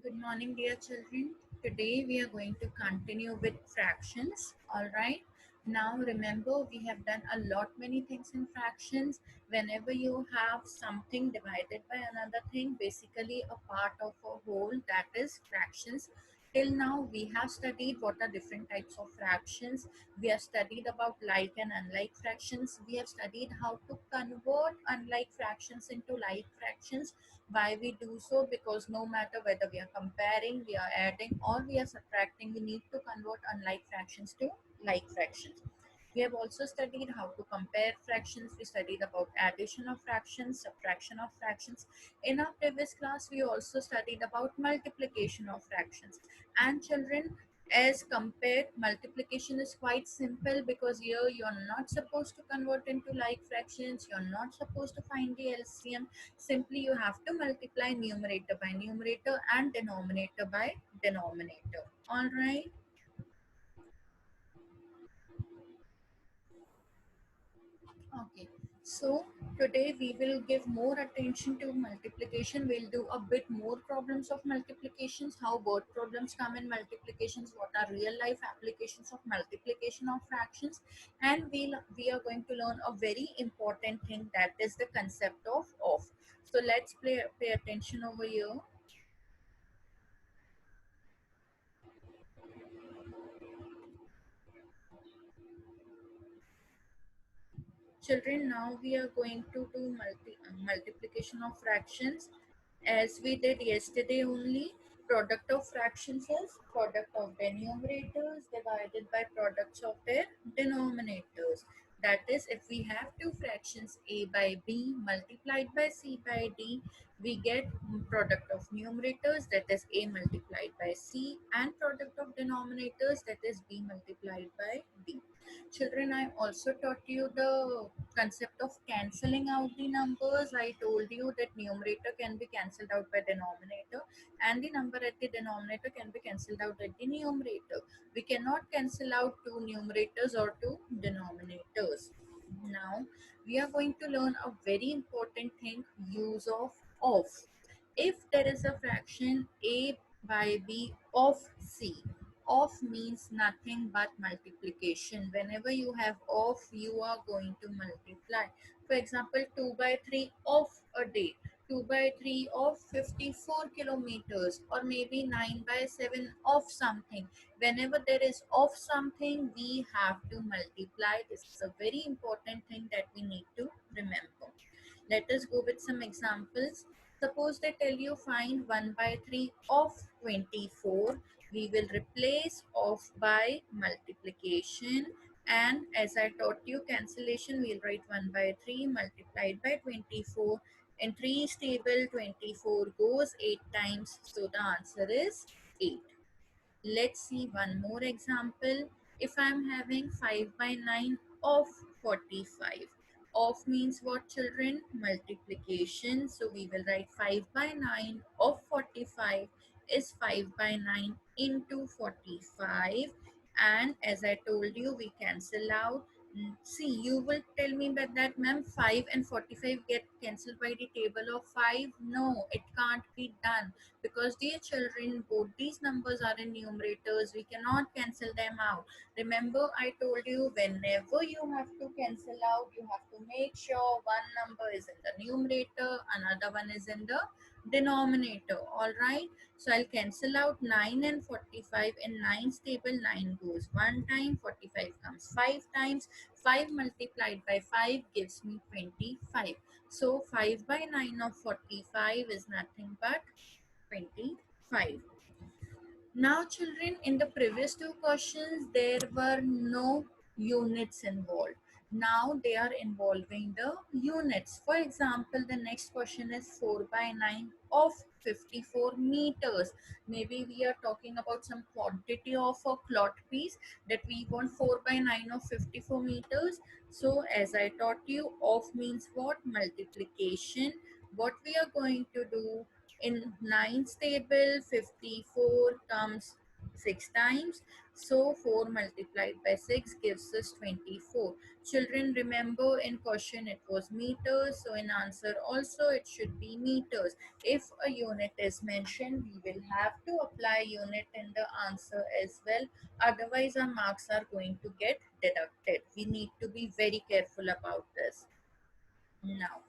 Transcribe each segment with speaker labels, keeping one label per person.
Speaker 1: Good morning, dear children. Today we are going to continue with fractions. All right. Now remember, we have done a lot many things in fractions. Whenever you have something divided by another thing, basically a part of a whole, that is fractions. Till now, we have studied what are different types of fractions. We have studied about like and unlike fractions. We have studied how to convert unlike fractions into like fractions. Why we do so? Because no matter whether we are comparing, we are adding, or we are subtracting, we need to convert unlike fractions to like fractions. We have also studied how to compare fractions. We studied about addition of fractions, subtraction of fractions. In our previous class, we also studied about multiplication of fractions. And children, as compared, multiplication is quite simple because here you're not supposed to convert into like fractions, you're not supposed to find the LCM. Simply you have to multiply numerator by numerator and denominator by denominator. All right. Okay, so today we will give more attention to multiplication. We'll do a bit more problems of multiplications, how word problems come in multiplications, what are real life applications of multiplication of fractions, and we are going to learn a very important thing, that is the concept of off. So let's pay attention over here. Children, now we are going to do multiplication of fractions as we did yesterday only. Product of fractions is product of their numerators divided by products of their denominators. That is, if we have two fractions a by b multiplied by c by d, we get product of numerators, that is a multiplied by c, and product of denominators, that is b multiplied by d. Children, I also taught you the concept of cancelling out the numbers. I told you that numerator can be cancelled out by denominator and the number at the denominator can be cancelled out at the numerator. We cannot cancel out two numerators or two denominators. Now we are going to learn a very important thing, use of. If there is a fraction a by b of c, of means nothing but multiplication. Whenever you have of, you are going to multiply. For example, 2 by 3 of a day, 2 by 3 of 54 kilometers, or maybe 9 by 7 of something. Whenever there is of something, we have to multiply. This is a very important thing that we need to remember. Let us go with some examples. Suppose they tell you find 1 by 3 of 24. We will replace of by multiplication, and as I taught you cancellation, we'll write 1 by 3 multiplied by 24. In 3 is table, 24 goes 8 times, so the answer is 8. Let's see one more example. If I'm having 5 by 9 of 45. Of means what, children? Multiplication. So we will write 5 by 9 of 45 is 5 by 9 into 45. And as I told you, we cancel out. See, you will tell me that ma'am, 5 and 45 get cancelled by the table of 5. No, it can't be done because, dear children, both these numbers are in numerators. We cannot cancel them out. Remember, I told you, whenever you have to cancel out, you have to make sure one number is in the numerator, another one is in the denominator. All right, so I'll cancel out 9 and 45. In 9's table, 9 goes one time, 45 comes 5 times. 5 multiplied by 5 gives me 25. So 5 by 9 of 45 is nothing but 25. Now children, in the previous two questions, there were no units involved. Now they are involving the units. For example, the next question is 4 by 9 of 54 meters. Maybe we are talking about some quantity of a cloth piece that we want 4 by 9 of 54 meters. So as I taught you, of means what? Multiplication. What we are going to do, in 9's table, 54 comes 6 times. So 4 multiplied by 6 gives us 24. Children, remember in question it was meters, so in answer also it should be meters. If a unit is mentioned, we will have to apply unit in the answer as well. Otherwise, our marks are going to get deducted. We need to be very careful about this. Now,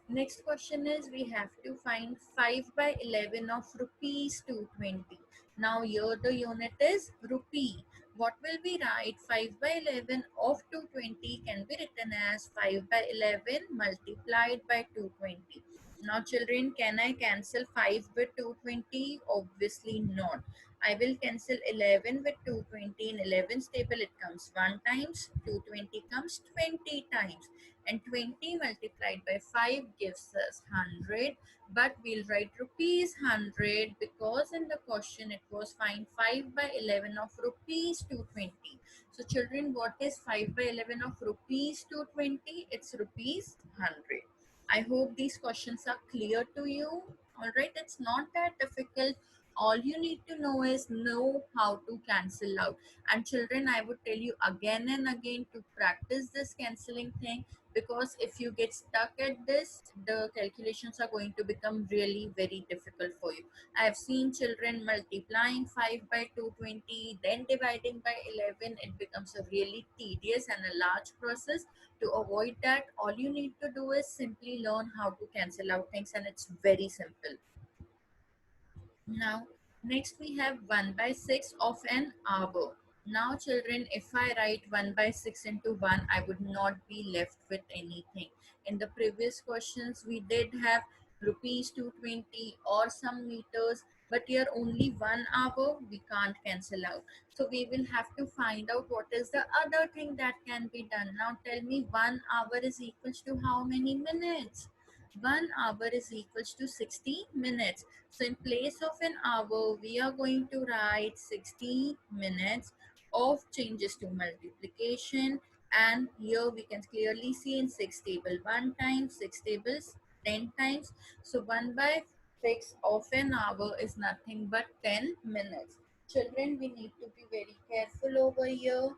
Speaker 1: next question is we have to find 5 by 11 of rupees 220. Now here the unit is rupee. What will we write? 5 by 11 of 220 can be written as 5 by 11 multiplied by 220. Now children, can I cancel 5 with 220? Obviously not. I will cancel 11 with 220. In 11's table it comes 1 times, 220 comes 20 times, and 20 multiplied by 5 gives us 100, but we'll write rupees 100 because in the question it was find 5 by 11 of rupees 220. So children, what is 5 by 11 of rupees 220? It's rupees 100. I hope these questions are clear to you. All right, it's not that difficult. All you need to know how to cancel out. And children, I would tell you again and again to practice this canceling thing, because if you get stuck at this, the calculations are going to become really very difficult for you. I have seen children multiplying 5 by 220, then dividing by 11. It becomes a really tedious and a large process. To avoid that, all you need to do is simply learn how to cancel out things, and it's very simple. Now, next we have 1 by 6 of an hour. Now children, if I write 1 by 6 into 1, I would not be left with anything. In the previous questions, we did have rupees 220 or some meters, but here only 1 hour, we can't cancel out. So we will have to find out what is the other thing that can be done. Now tell me, 1 hour is equals to how many minutes? 1 hour is equals to 60 minutes. So in place of an hour, we are going to write 60 minutes of changes to multiplication. And here we can clearly see in 6 table 1 time, 6 tables 10 times. So 1 by 6 of an hour is nothing but 10 minutes. Children, we need to be very careful over here.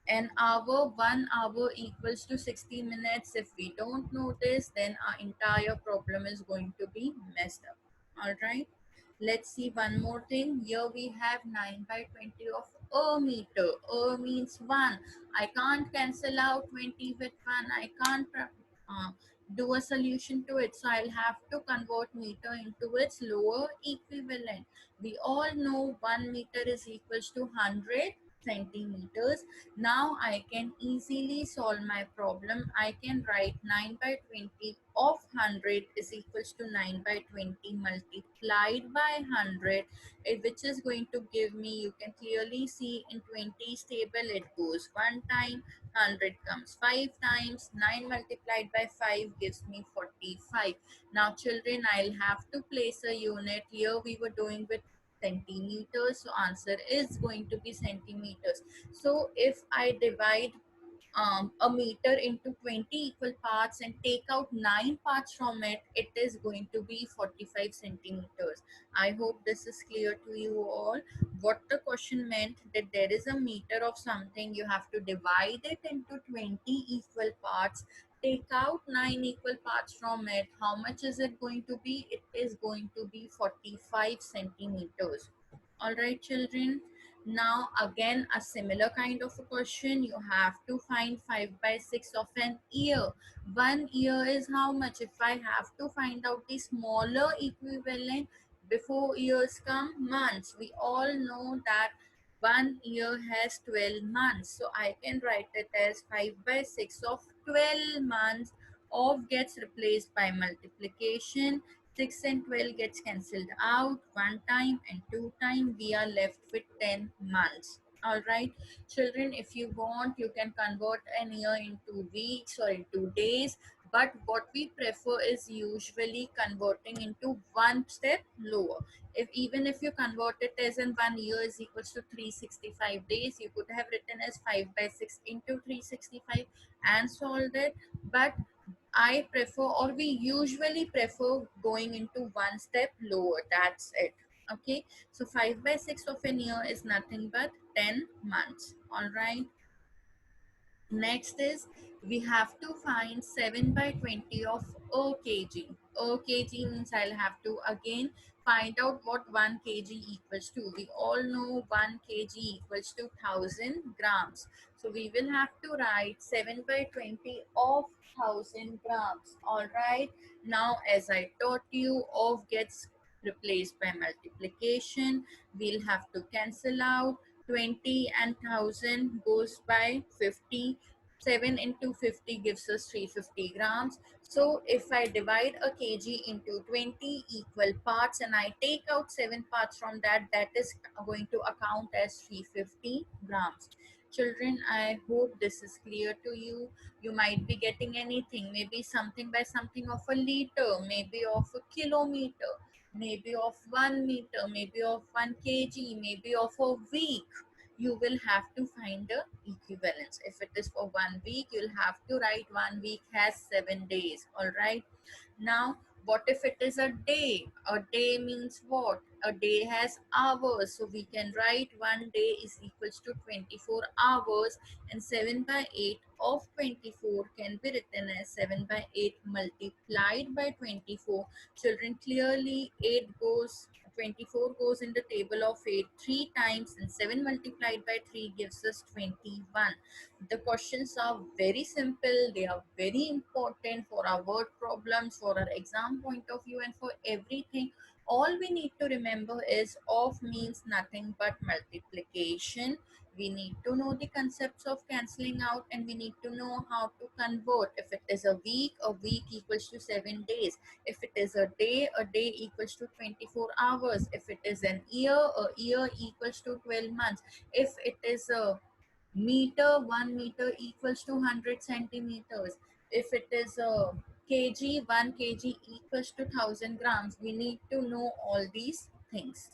Speaker 1: An hour, 1 hour equals to 60 minutes. If we don't know this, then our entire problem is going to be messed up. All right, let's see one more thing. Here we have 9 by 20 of a meter. A means 1. I can't cancel out 20 with 1. I can't do a solution to it, so I'll have to convert meter into its lower equivalent. We all know 1 meter is equals to 100 centimeters. Now I can easily solve my problem. I can write 9 by 20 of 100 is equals to 9 by 20 multiplied by 100, which is going to give me, you can clearly see in 20's table it goes 1 time, 100 comes 5 times, 9 multiplied by 5 gives me 45. Now children, I'll have to place a unit. Here we were doing with centimeters, so answer is going to be centimeters. So if I divide a meter into 20 equal parts and take out 9 parts from it, it is going to be 45 centimeters. I hope this is clear to you all. What the question meant, that there is a meter of something, you have to divide it into 20 equal parts, take out 9 equal parts from it. How much is it going to be? It is going to be 45 centimeters. All right, children. Now again a similar kind of a question. You have to find 5 by 6 of an year. 1 year is how much? If I have to find out the smaller equivalent, before years come months. We all know that 1 year has 12 months. So I can write it as 5 by 6 of 12 months. Of gets replaced by multiplication. 6 and 12 gets cancelled out 1 time, and 2 time we are left with 10 months. All right, children, if you want, you can convert an year into weeks or into days, but what we prefer is usually converting into one step lower. If even if you convert it as in 1 year is equals to 365 days, you could have written as 5 by 6 into 365 and solved it. But I prefer, or we usually prefer, going into one step lower. That's it. Okay, so 5 by 6 of an year is nothing but 10 months. All right. Next is we have to find 7 by 20 of a kg. A kg means I'll have to again find out what 1 kg equals to. We all know 1 kg equals to 1000 grams. So we will have to write 7 by 20 of 1000 grams. Alright. Now as I taught you, of gets replaced by multiplication. We'll have to cancel out. 20 and 1000 goes by 50. 7 into 50 gives us 350 grams. So if I divide a kg into 20 equal parts and I take out 7 parts from that, that is going to account as 350 grams. Children, I hope this is clear to you. You might be getting anything, maybe something by something of a liter, maybe of a kilometer, maybe of 1 meter, maybe of 1 kg, maybe of a week. You will have to find the equivalence. If it is for 1 week, you'll have to write 1 week has 7 days. All right. Now, what if it is a day? A day means what? A day has hours. So we can write 1 day is equals to 24 hours, and 7 by 8 of 24 can be written as 7 by 8 multiplied by 24. Children, clearly 24 goes in the table of 8 3 times, and 7 multiplied by 3 gives us 21. The questions are very simple, they are very important for our word problems, for our exam point of view, and for everything. All we need to remember is of means nothing but multiplication. We need to know the concepts of cancelling out, and we need to know how to convert. If it is a week equals to 7 days. If it is a day equals to 24 hours. If it is a year equals to 12 months. If it is a meter, 1 meter equals to 100 centimeters. If it is a kg, 1 kg equals to 1000 grams. We need to know all these things.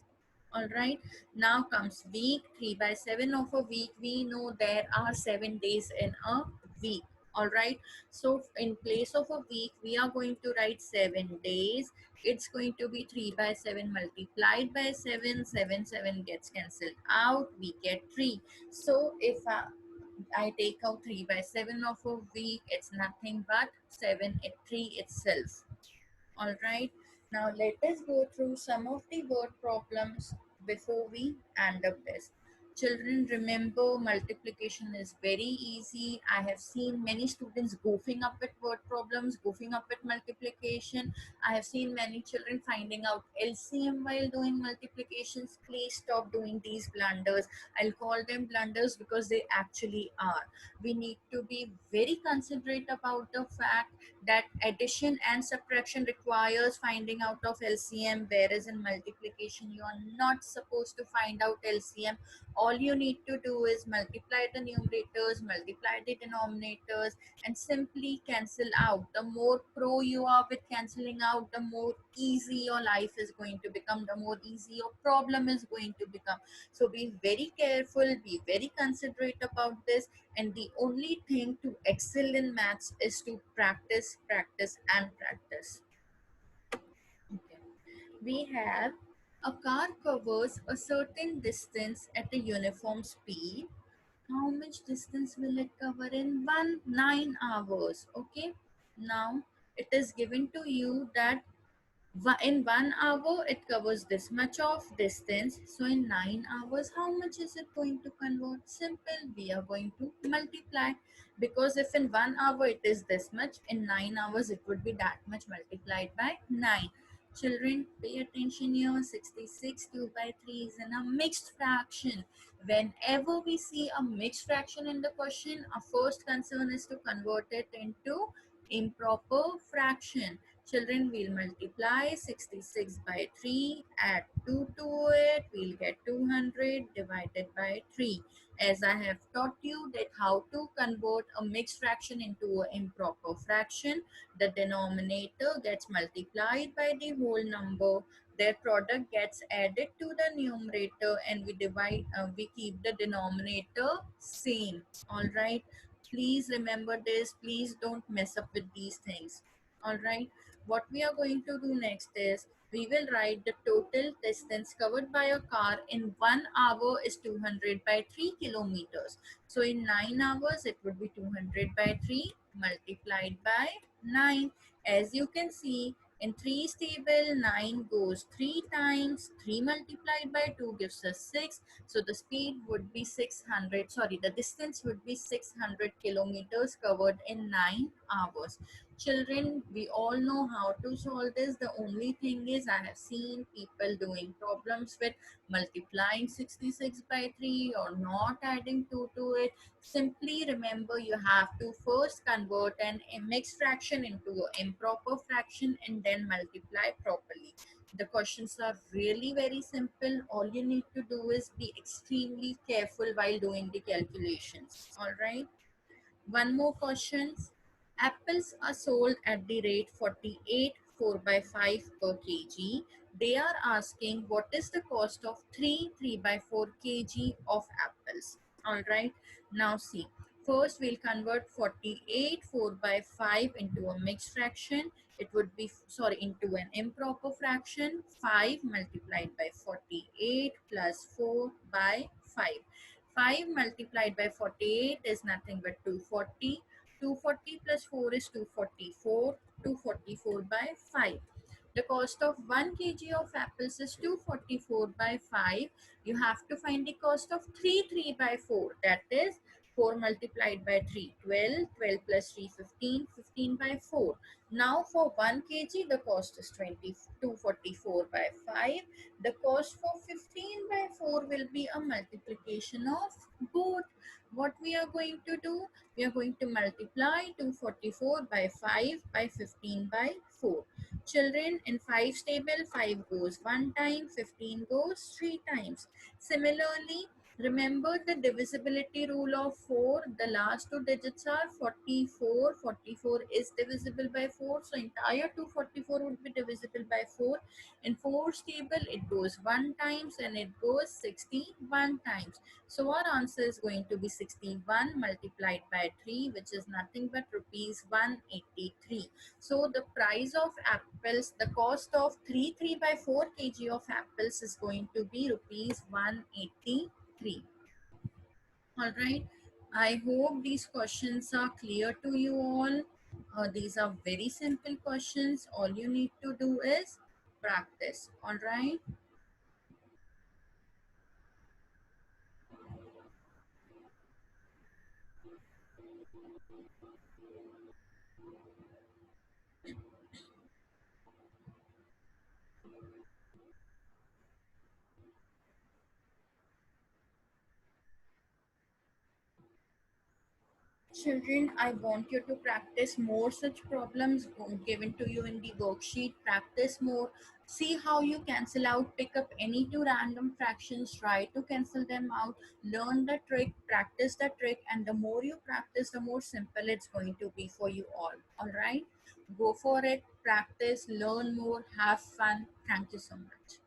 Speaker 1: All right. Now comes week. 3 by 7 of a week. We know there are 7 days in a week. All right. So in place of a week, we are going to write 7 days. It's going to be 3 by 7 multiplied by 7. 7 gets cancelled out. We get 3. So if I take out 3 by 7 of a week, it's nothing but 7 at 3 itself. All right. Now let us go through some of the word problems before we end up this. Children, remember multiplication is very easy. I have seen many students goofing up with word problems, goofing up with multiplication. I have seen many children finding out LCM while doing multiplications. Please stop doing these blunders. I'll call them blunders because they actually are. We need to be very considerate about the fact that addition and subtraction requires finding out of LCM, whereas in multiplication you are not supposed to find out LCM. All you need to do is multiply the numerators, multiply the denominators, and simply cancel out. The more pro you are with cancelling out, the more easy your life is going to become, the more easy your problem is going to become. So be very careful, be very considerate about this, and the only thing to excel in maths is to practice, practice, and practice. Okay. We have a car covers a certain distance at a uniform speed. How much distance will it cover in 9 hours? Okay. Now it is given to you that in 1 hour it covers this much of distance. So in 9 hours, how much is it going to convert? Simple, we are going to multiply, because if in 1 hour it is this much, in 9 hours it would be that much multiplied by 9. Children, pay attention here. 66 2 by 3 is in a mixed fraction. Whenever we see a mixed fraction in the question, our first concern is to convert it into improper fraction. Children, will multiply 66 by 3, add 2 to it, we'll get 200 divided by 3. As I have taught you that how to convert a mixed fraction into an improper fraction, the denominator gets multiplied by the whole number, their product gets added to the numerator, and we keep the denominator same. All right. Please remember this. Please don't mess up with these things. All right. What we are going to do next is we will write the total distance covered by a car in 1 hour is 200 by 3 kilometers. So in 9 hours, it would be 200 by 3 multiplied by 9. As you can see, in 3's table, 9 goes 3 times. 3 multiplied by 2 gives us 6. So the speed would be 600, sorry, the distance would be 600 kilometers covered in 9 hours. Children, we all know how to solve this. The only thing is I have seen people doing problems with multiplying 66 by 3 or not adding 2 to it. Simply remember, you have to first convert an mixed fraction into an improper fraction and then multiply properly. The questions are really very simple. All you need to do is be extremely careful while doing the calculations. All right. One more question. Apples are sold at the rate 48 4 by 5 per kg. They are asking what is the cost of 3 by 4 kg of apples. Alright, now see. First we'll convert 48 4 by 5 into a mixed fraction. It would be, sorry, into an improper fraction. 5 multiplied by 48 plus 4 by 5. 5 multiplied by 48 is nothing but 240. 240 plus 4 is 244. 244 by 5. The cost of 1 kg of apples is 244 by 5. You have to find the cost of 3 by 4. That is 4 multiplied by 3, 12. 12 plus 3, 15. 15 by 4. Now for 1 kg, the cost is 244 by 5. The cost for 15 by 4 will be a multiplication of both. What we are going to do? We are going to multiply 244 by 5 by 15 by 4. Children, in 5's table, 5 goes 1 time, 15 goes 3 times. Similarly, remember the divisibility rule of 4. The last two digits are 44. 44 is divisible by 4. So entire 244 would be divisible by 4. In 4's table, it goes 1 times and it goes 61 times. So our answer is going to be 61 multiplied by 3, which is nothing but rupees 183. So the price of apples, the cost of 3 by 4 kg of apples is going to be rupees 183. All right. I hope these questions are clear to you all. These are very simple questions. All you need to do is practice. All right. Children, I want you to practice more such problems given to you in the worksheet. Practice more. See how you cancel out. Pick up any two random fractions. Try to cancel them out. Learn the trick. Practice the trick. And the more you practice, the more simple it's going to be for you all. All right? Go for it. Practice. Learn more. Have fun. Thank you so much.